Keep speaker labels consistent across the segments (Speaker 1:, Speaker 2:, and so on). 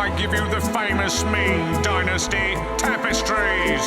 Speaker 1: I give you the famous Ming Dynasty tapestries.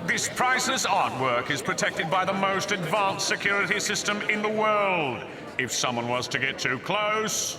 Speaker 1: This priceless artwork is protected by the most advanced security system in the world. If someone was to get too close...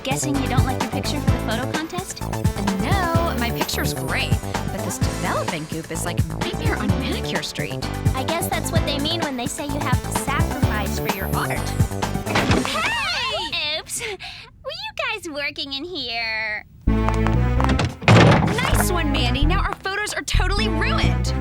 Speaker 2: Guessing you don't like your picture for the photo contest?
Speaker 3: No, my picture's great, but this development goop is like a nightmare on Manicure Street.
Speaker 2: I guess that's what they mean when they say you have to sacrifice for your art. Hey! Oops. Were you guys working in here?
Speaker 3: Nice one, Mandy. Now our photos are totally ruined.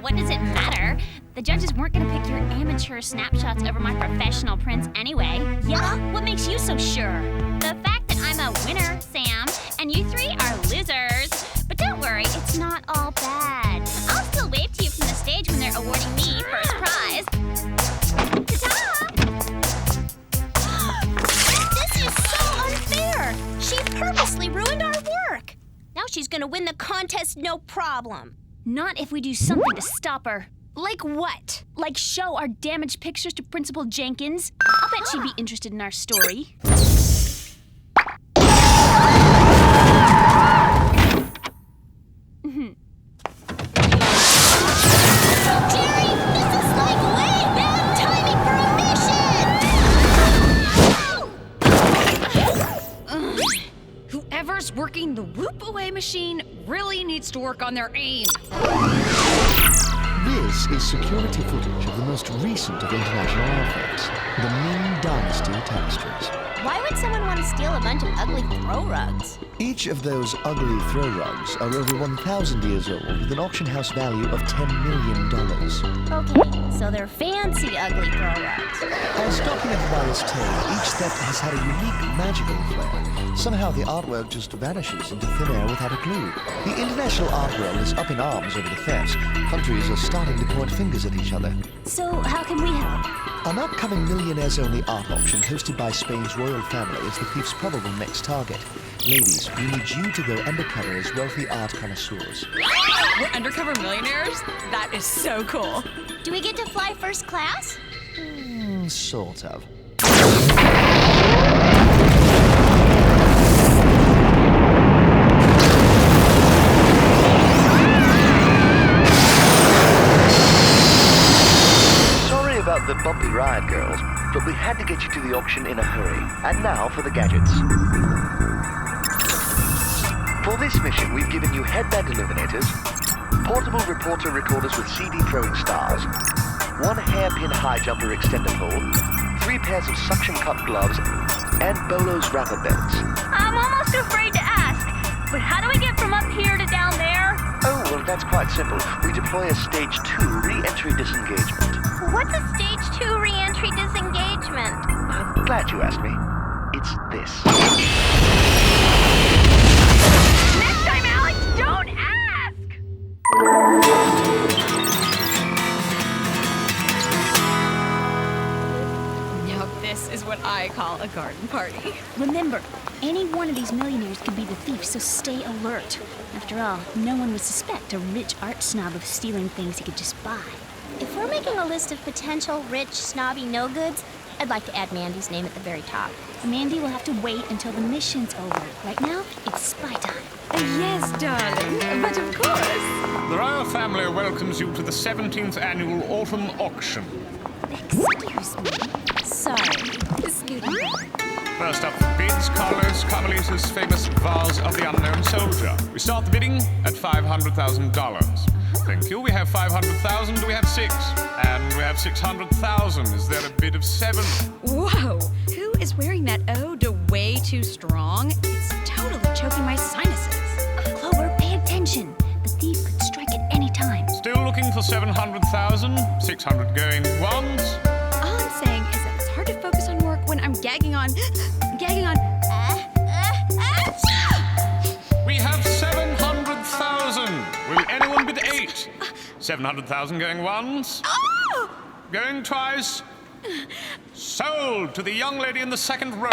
Speaker 2: What does it matter? The judges weren't gonna pick your amateur snapshots over my professional prints anyway. Yeah? What makes you so sure? The fact that I'm a winner, Sam, and you three are losers. But don't worry, it's not all bad. I'll still wave to you from the stage when they're awarding me first prize. Ta-ta! This is so unfair! She purposely ruined our work. Now she's gonna win the contest no problem. Not if we do something to stop her. Like what? Like show our damaged pictures to Principal Jenkins? I'll bet she'd be interested in our story. Jerry, this is like way bad timing for a mission!
Speaker 3: Whoever's working the whoop away machine really needs to work on their aim.
Speaker 4: This is security footage of the most recent of international artifacts, the Ming Dynasty tapestries.
Speaker 2: Why would someone want to steal a bunch of ugly throw rugs?
Speaker 4: Each of those ugly throw rugs are over 1,000 years old with an auction house value of $10 million.
Speaker 2: Okay, so they're fancy ugly throw rugs.
Speaker 4: As documented by this tale, each theft has had a unique magical flair. Somehow the artwork just vanishes into thin air without a clue. The international art world is up in arms over the thefts. Countries are starting to point fingers at each other.
Speaker 2: So how can we help?
Speaker 4: An upcoming millionaires-only art auction hosted by Spain's royal family is the thief's probable next target. Ladies, we need you to go undercover as wealthy art connoisseurs.
Speaker 3: We're undercover millionaires? That is so cool.
Speaker 2: Do we get to fly first class?
Speaker 4: Sort of. The bumpy ride, girls, but we had to get you to the auction in a hurry. And now for the gadgets. For this mission, we've given you headband illuminators, portable reporter recorders with CD throwing stars, one hairpin high jumper extender pole, 3 pairs of suction cup gloves, and Bolo's wrapper belts.
Speaker 2: I'm almost afraid to ask, but how do we get from up here to down there?
Speaker 4: Oh, well, that's quite simple. We deploy a Stage 2 re-entry disengagement.
Speaker 2: What's a Stage 2 re-entry disengagement?
Speaker 4: I'm glad you asked me. It's this.
Speaker 2: Next time, Alex, don't ask!
Speaker 3: Now this is what I call a garden party.
Speaker 2: Remember, any one of these millionaires could be the thief, so stay alert. After all, no one would suspect a rich art snob of stealing things he could just buy. If we're making a list of potential rich, snobby no-goods, I'd like to add Mandy's name at the very top. Mandy will have to wait until the mission's over. Right now, it's spy time.
Speaker 3: Yes, darling, but of course.
Speaker 1: The royal family welcomes you to the 17th annual autumn auction.
Speaker 2: Excuse me. Sorry. Scooting back.
Speaker 1: First up for bids, Carlos Carmelita's famous Vase of the Unknown Soldier. We start the bidding at $500,000. Thank you. We have 500,000. Do we have 6? And we have 600,000. Is there a bid of 7?
Speaker 3: Whoa! Who is wearing that ode to way too strong? It's totally choking my sinuses.
Speaker 2: Clover, pay attention. The thief could strike at any time.
Speaker 1: Still looking for 700,000. 600 going once.
Speaker 3: All I'm saying is that it's hard to focus on work when I'm gagging on...
Speaker 1: 700,000 going once.
Speaker 3: Oh!
Speaker 1: Going twice. Sold to the young lady in the second row.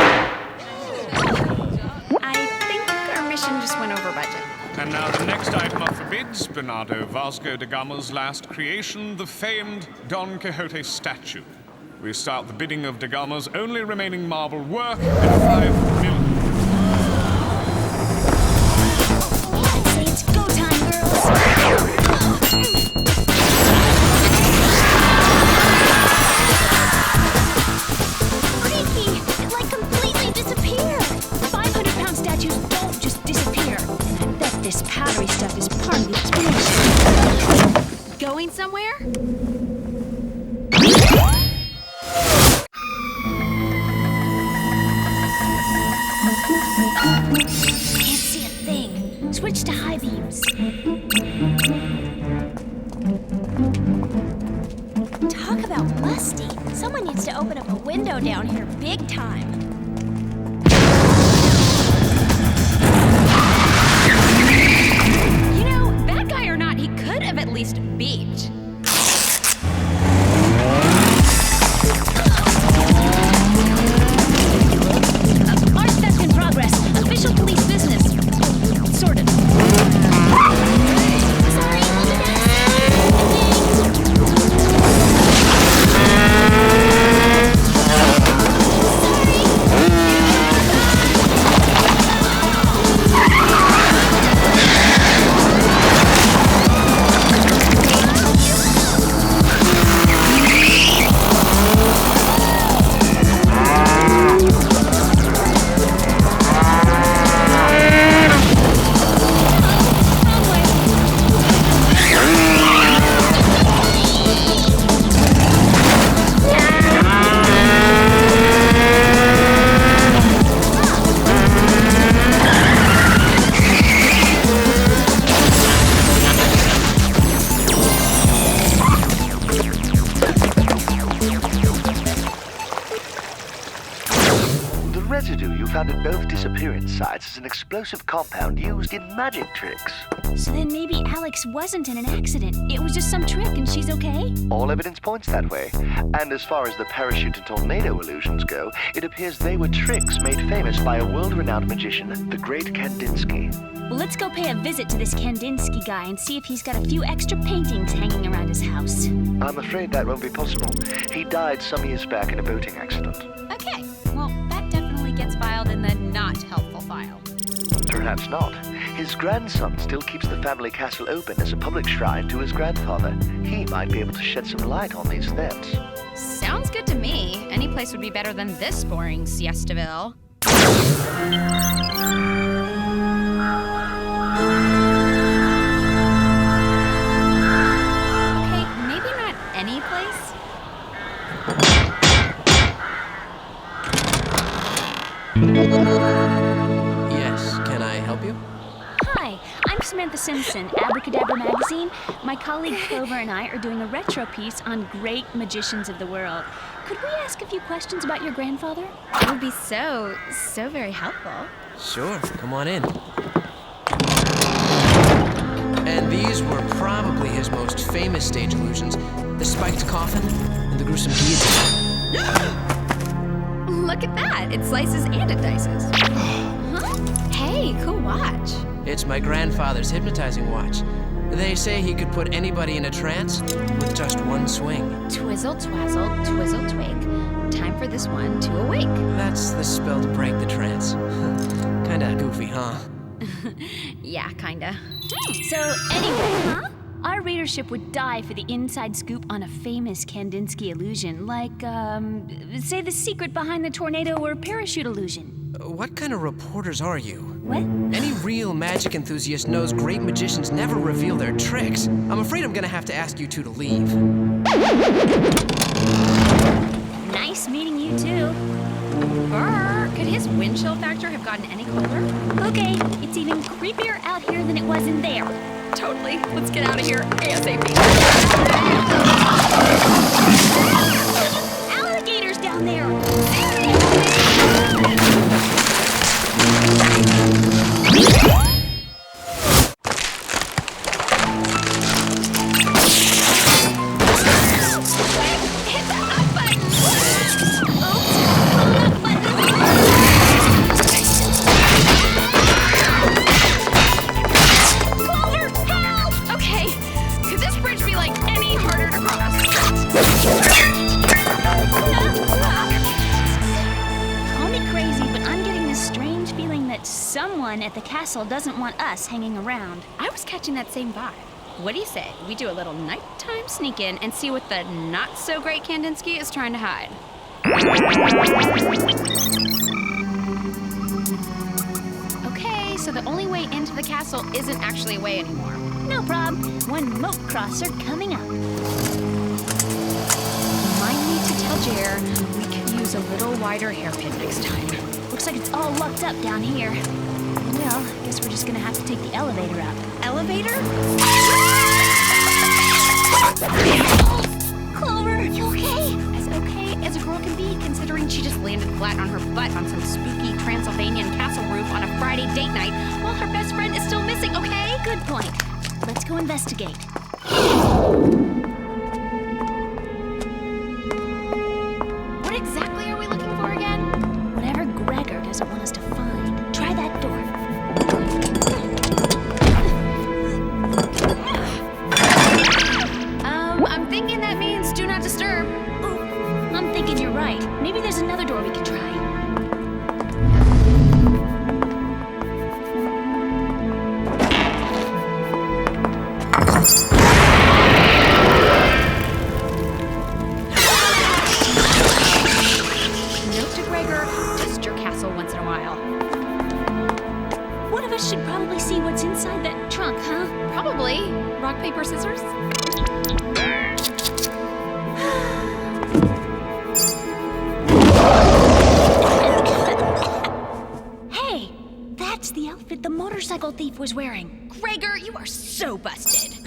Speaker 3: I think our mission just went over budget.
Speaker 1: And now the next item up for bids, Bernardo Vasco da Gama's last creation, the famed Don Quixote statue. We start the bidding of da Gama's only remaining marble work at 5 million.
Speaker 2: Say it's go time, girls. Freaky! It like completely disappeared. 500-pound statues don't just disappear. And I bet this powdery stuff is part of the experience.
Speaker 3: Going somewhere?
Speaker 2: Can't see a thing. Switch to high beams. Talk about musty. Someone needs to open up a window down here big time.
Speaker 3: You know, bad guy or not, he could have at least beeped.
Speaker 2: Art theft in progress. Official police business. Sort of. Sorry,
Speaker 4: residue you found at both disappearance sites is an explosive compound used in magic tricks.
Speaker 2: So then maybe Alex wasn't in an accident. It was just some trick and she's okay?
Speaker 4: All evidence points that way. And as far as the parachute and tornado illusions go, it appears they were tricks made famous by a world-renowned magician, the great Kandinsky.
Speaker 2: Well, let's go pay a visit to this Kandinsky guy and see if he's got a few extra paintings hanging around his house.
Speaker 4: I'm afraid that won't be possible. He died some years back in a boating accident.
Speaker 3: Okay, well, that definitely gets filed in the not helpful file.
Speaker 4: Perhaps not. His grandson still keeps the family castle open as a public shrine to his grandfather. He might be able to shed some light on these thefts.
Speaker 3: Sounds good to me. Any place would be better than this boring Siestaville. Okay, maybe not any place.
Speaker 5: Yes, can I help you?
Speaker 2: Hi, I'm Samantha Simpson, Abracadabra Magazine. My colleague Clover and I are doing a retro piece on great magicians of the world. Could we ask a few questions about your grandfather?
Speaker 3: It would be so very helpful.
Speaker 5: Sure, come on in. And these were probably his most famous stage illusions. The spiked coffin and the gruesome guillotine.
Speaker 3: Look at that. It slices and it dices. Huh? Hey, cool watch.
Speaker 5: It's my grandfather's hypnotizing watch. They say he could put anybody in a trance with just one swing.
Speaker 3: Twizzle, twazzle, twizzle, twig. Time for this one to awake.
Speaker 5: That's the spell to break the trance. Kinda goofy, huh?
Speaker 3: Yeah, kinda.
Speaker 2: So anyway, our readership would die for the inside scoop on a famous Kandinsky illusion, like, say the secret behind the tornado or parachute illusion.
Speaker 5: What kind of reporters are you?
Speaker 2: What?
Speaker 5: Any real magic enthusiast knows great magicians never reveal their tricks. I'm afraid I'm gonna have to ask you two to leave.
Speaker 2: Nice meeting you too.
Speaker 3: Brr, could his wind chill factor have gotten any colder?
Speaker 2: Okay, it's even creepier out here than it was in there.
Speaker 3: Totally. Let's get out of here ASAP.
Speaker 2: Alligators down there. Someone at the castle doesn't want us hanging around.
Speaker 3: I was catching that same vibe. What do you say? We do a little nighttime sneak in and see what the not-so-great Kandinsky is trying to hide. Okay, so the only way into the castle isn't actually a way anymore.
Speaker 2: No problem. One moat crosser coming up.
Speaker 3: Might need to tell Jer we could use a little wider hairpin next time.
Speaker 2: Looks like it's all locked up down here. Well, I guess we're just gonna have to take the elevator up.
Speaker 3: Elevator?
Speaker 2: Clover, you okay?
Speaker 3: As okay as a girl can be, considering she just landed flat on her butt on some spooky Transylvanian castle roof on a Friday date night while her best friend is still missing, okay?
Speaker 2: Good point. Let's go investigate.
Speaker 3: What exactly are we looking for again?
Speaker 2: Whatever Gregor doesn't want us to find. Try that door.
Speaker 3: I'm thinking that means do not disturb.
Speaker 2: Ooh, I'm thinking you're right. Maybe there's another door we could try.
Speaker 3: Note to Gregor, test your castle once in a while.
Speaker 2: One of us should probably see what's inside that trunk, huh?
Speaker 3: Probably. Rock, paper, scissors?
Speaker 2: Hey, that's the outfit the motorcycle thief was wearing.
Speaker 3: Gregor, you are so busted.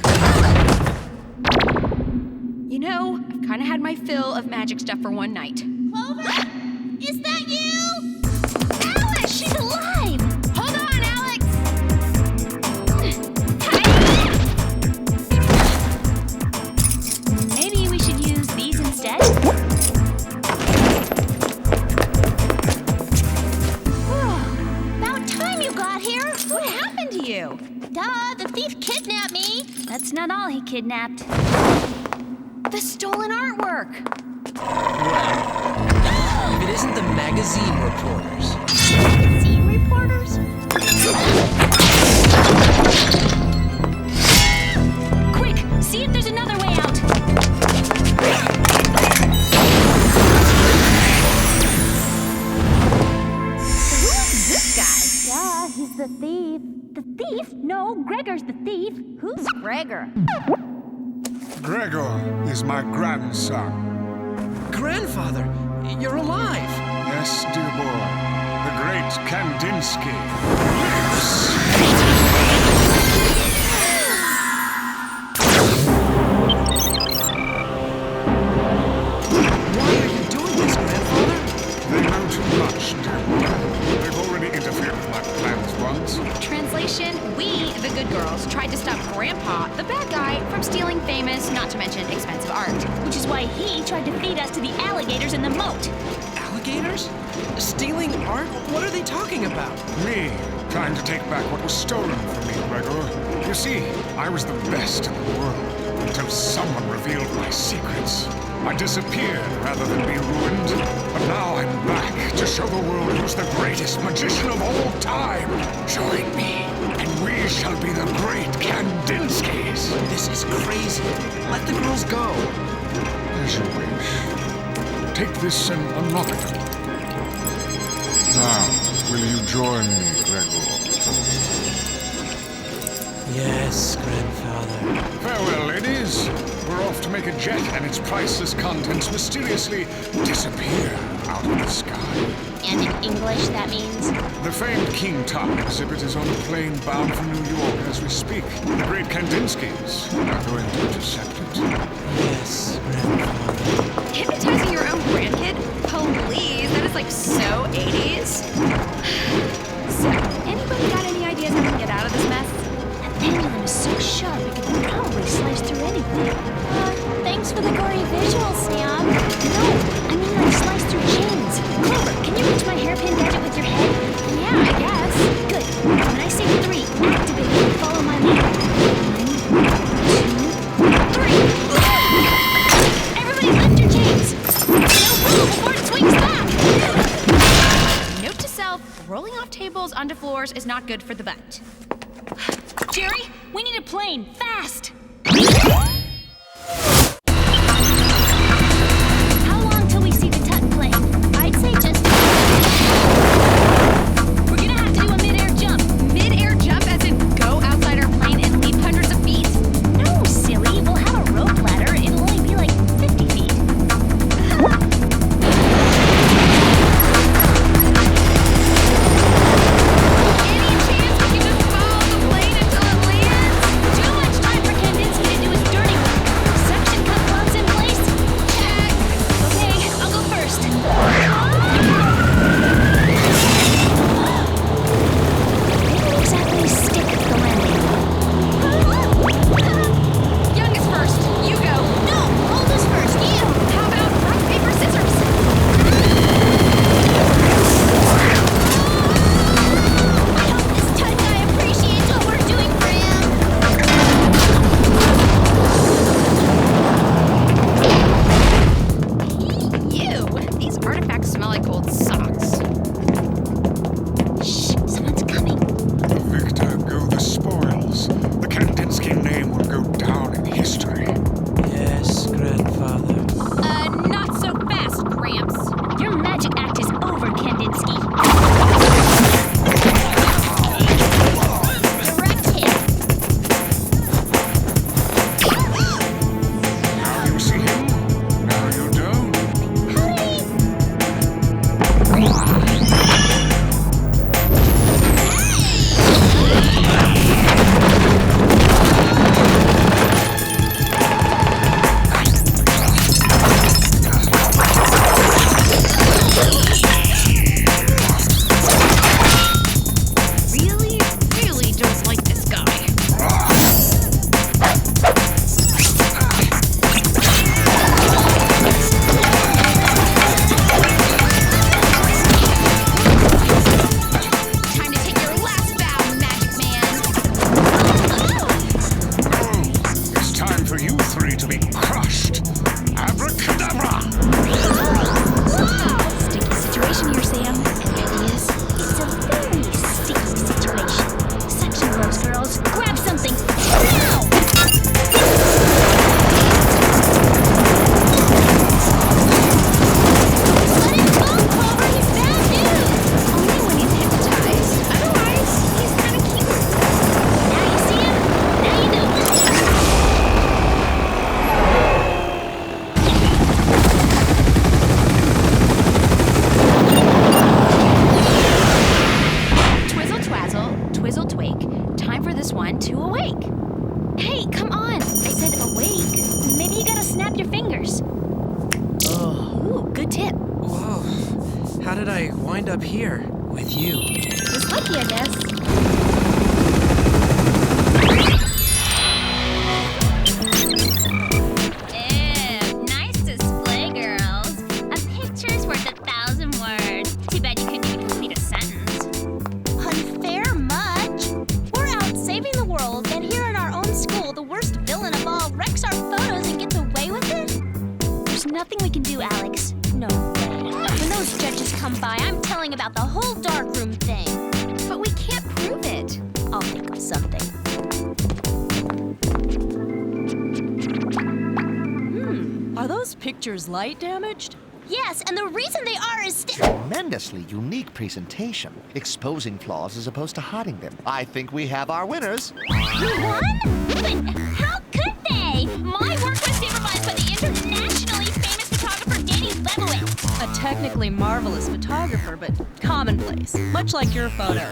Speaker 3: You know, I've kind of had my fill of magic stuff for one night.
Speaker 2: Clover? Is that you? Alice, she's alive!
Speaker 3: Hold on, Alex!
Speaker 2: Maybe we should use these instead? About time you got here!
Speaker 3: What happened to you?
Speaker 2: Duh, the thief kidnapped me! That's not all he kidnapped.
Speaker 3: The stolen artwork.
Speaker 5: If it isn't the magazine reporters.
Speaker 2: Magazine reporters? Quick, see if there's another way out.
Speaker 3: Who is this guy?
Speaker 2: Yeah, he's the thief. The thief? No, Gregor's the thief. Who's Gregor?
Speaker 6: Gregor is my grandson.
Speaker 5: Grandfather, you're alive.
Speaker 6: Yes, dear boy. The great Kandinsky lives.
Speaker 5: Why are you doing this, Grandfather?
Speaker 6: They know too much, dear boy. They've already interfered with my plans once.
Speaker 3: Translation, we, the good girls, tried to stop Grandpa, the bad guy, from stealing famous, not to mention expensive art.
Speaker 2: Which is why he tried to feed us to the alligators in the moat.
Speaker 5: Alligators? Stealing art? What are they talking about?
Speaker 6: Me, trying to take back what was stolen from me, Gregor. You see, I was the best in the world until someone revealed my secrets. I disappeared rather than be ruined, but now I'm back to show the world who's the greatest magician of all time. Join me, and we shall be the great Kandinskys.
Speaker 5: This is crazy. Let the girls go.
Speaker 6: As you wish. Take this and unlock it. Now, will you join me, Gregor?
Speaker 5: Yes, Grandfather.
Speaker 6: Farewell, ladies. We're off to make a jet and its priceless contents mysteriously disappear out of the sky.
Speaker 2: And in English, that means?
Speaker 6: The famed King Tut exhibit is on a plane bound for New York as we speak. The great Kandinskys are going to intercept it.
Speaker 5: Yes, Grandfather.
Speaker 3: Hypnotizing your own grandkid? Please, that is like so 80s. So, anybody got any ideas how we can get out of this mess?
Speaker 2: That pendulum is so sharp it could probably slice through anything. Thanks for the gory visuals, Sam. No, I mean like slice through chains. Clover, can you reach my hairpin gadget with your head?
Speaker 3: Yeah, I guess.
Speaker 2: Good. When I say 3, activate it and follow my lead. 1, 2, 3. Everybody lift your chains. No room before it swings back.
Speaker 3: Note to self, rolling off tables on onto floors is not good for the butt.
Speaker 2: Jerry, we need a plane, fast! How long till we see the tut plane? I'd say just We're gonna have to do a mid-air jump.
Speaker 3: Mid-air jump as in go outside our plane and leap hundreds of feet?
Speaker 2: No, silly. We'll have a rope ladder. It'll only be like 50 feet.
Speaker 3: Any chance we can just follow the plane until it lands?
Speaker 2: Too much time for Kandinsky to do his dirty work. Suction cup gloves in place?
Speaker 3: Check.
Speaker 2: Okay, I'll go first. Didn't exactly stick the landing.
Speaker 3: Youngest first. You go.
Speaker 2: No, oldest first. You.
Speaker 3: How about rock, paper, scissors?
Speaker 2: I hope this tut guy appreciates what we're doing for him.
Speaker 3: Ew. These artifacts smell like old socks.
Speaker 2: Shh, someone's coming.
Speaker 6: Victor, go the spoils. The Kandinsky name will go down in history.
Speaker 5: Yes, grandfather.
Speaker 3: Not so fast, Gramps.
Speaker 2: Your magic act is over, Kandinsky. Direct hit.
Speaker 6: Now you see him, now you don't.
Speaker 2: How did he...
Speaker 3: Really, really don't like this guy. Time to take your last bow, Magic Man.
Speaker 6: Oh, it's time for you three to be crushed. Abracadabra!
Speaker 2: Sticky situation here, Sam. And it is. It's a very sticky situation. Suction gloves, girls. Grab something. Now! Let him go, Clover. He's bad news.
Speaker 3: Only when he's hypnotized. Otherwise, he's kind of cute.
Speaker 2: Now you see him. Now you know.
Speaker 3: Twizzle twazzle, twizzle twig. Time for this one to awake.
Speaker 2: Hey, come on. I said awake. Maybe you gotta snap your fingers.
Speaker 5: Oh,
Speaker 2: Ooh, good tip.
Speaker 5: whoa. How did I wind up here with you?
Speaker 3: Just lucky, I guess.
Speaker 2: Ew, nice display, girls. A picture's worth 1,000 words. Too bad you couldn't even complete a sentence. Unfair much? We're out saving the world, and here in our own school, the worst villain of all wrecks our photos and gets away with it? There's nothing we can do, Alex. No way. When those judges come by, I'm telling about the whole darkroom thing.
Speaker 3: But we can't prove it.
Speaker 2: I'll think of something.
Speaker 7: Are those pictures light damaged?
Speaker 2: Yes, and the reason they are is
Speaker 4: Tremendously unique presentation, exposing flaws as opposed to hiding them. I think we have our winners.
Speaker 2: You won? But how could they? My work was supervised by the internationally famous photographer Danny Leibowitz.
Speaker 7: A technically marvelous photographer, but commonplace, much like your photo.